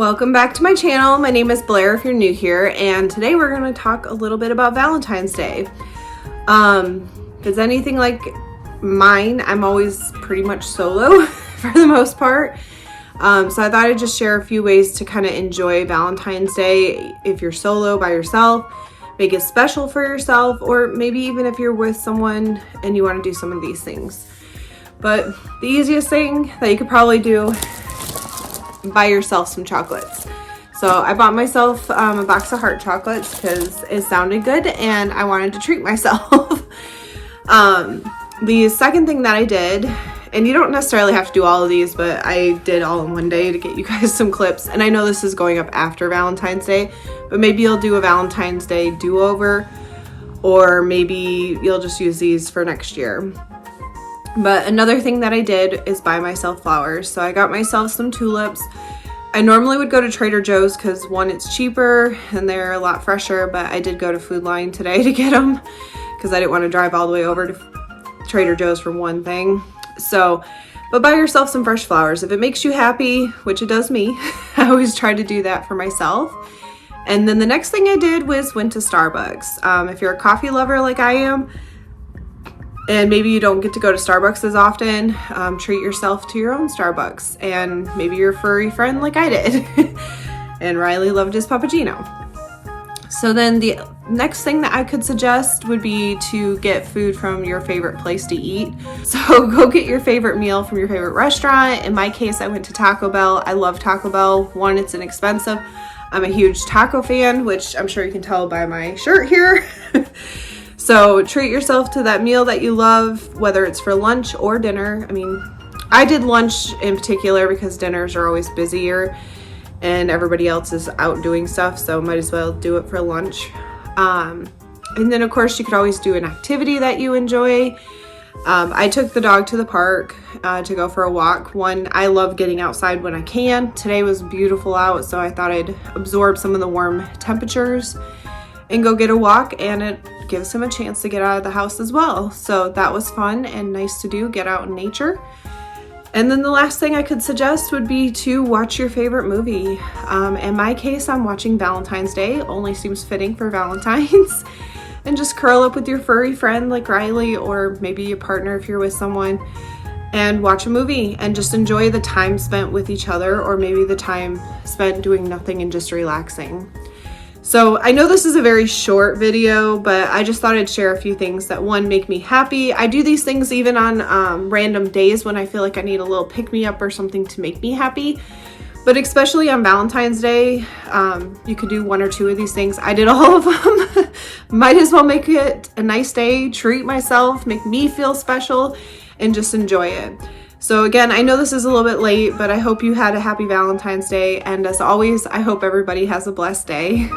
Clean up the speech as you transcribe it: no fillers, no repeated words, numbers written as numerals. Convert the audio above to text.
Welcome back to my channel. My name is Blair if you're new here, and today we're going to talk a little bit about Valentine's Day. If it's anything like mine, I'm always pretty much solo for the most part. So I thought I'd just share a few ways to kind of enjoy Valentine's Day if you're solo by yourself, make it special for yourself, or maybe even if you're with someone and you want to do some of these things. But the easiest thing that you could probably do, buy yourself some chocolates. So I bought myself a box of heart chocolates because it sounded good and I wanted to treat myself. The second thing that I did, and you don't necessarily have to do all of these, but I did all in one day to get you guys some clips. And I know this is going up after Valentine's Day, but maybe you'll do a Valentine's Day do-over, or maybe you'll just use these for next year. But another thing that I did is buy myself flowers. So I got myself some tulips. I normally would go to Trader Joe's because one, it's cheaper and they're a lot fresher, but I did go to Food Line today to get them because I didn't want to drive all the way over to Trader Joe's for one thing. So, but buy yourself some fresh flowers. If it makes you happy, which it does me, I always try to do that for myself. And then the next thing I did was went to Starbucks. If you're a coffee lover like I am, and maybe you don't get to go to Starbucks as often, treat yourself to your own Starbucks. And maybe you're a furry friend like I did. And Riley loved his puppuccino. So then the next thing that I could suggest would be to get food from your favorite place to eat. So go get your favorite meal from your favorite restaurant. In my case, I went to Taco Bell. I love Taco Bell. One, it's inexpensive. I'm a huge taco fan, which I'm sure you can tell by my shirt here. So treat yourself to that meal that you love, whether it's for lunch or dinner. I mean, I did lunch in particular because dinners are always busier and everybody else is out doing stuff, so might as well do it for lunch. And then of course you could always do an activity that you enjoy. I took the dog to the park to go for a walk. One, I love getting outside when I can. Today was beautiful out, so I thought I'd absorb some of the warm temperatures and go get a walk, and it gives him a chance to get out of the house as well. So that was fun and nice to do, get out in nature. And then the last thing I could suggest would be to watch your favorite movie. In my case, I'm watching Valentine's Day, only seems fitting for Valentine's. And just curl up with your furry friend like Riley, or maybe your partner if you're with someone, and watch a movie and just enjoy the time spent with each other, or maybe the time spent doing nothing and just relaxing. So I know this is a very short video, but I just thought I'd share a few things that, one, make me happy. I do these things even on random days when I feel like I need a little pick-me-up or something to make me happy. But especially on Valentine's Day, you could do one or two of these things. I did all of them. Might as well make it a nice day, treat myself, make me feel special, and just enjoy it. So again, I know this is a little bit late, but I hope you had a happy Valentine's Day. And as always, I hope everybody has a blessed day.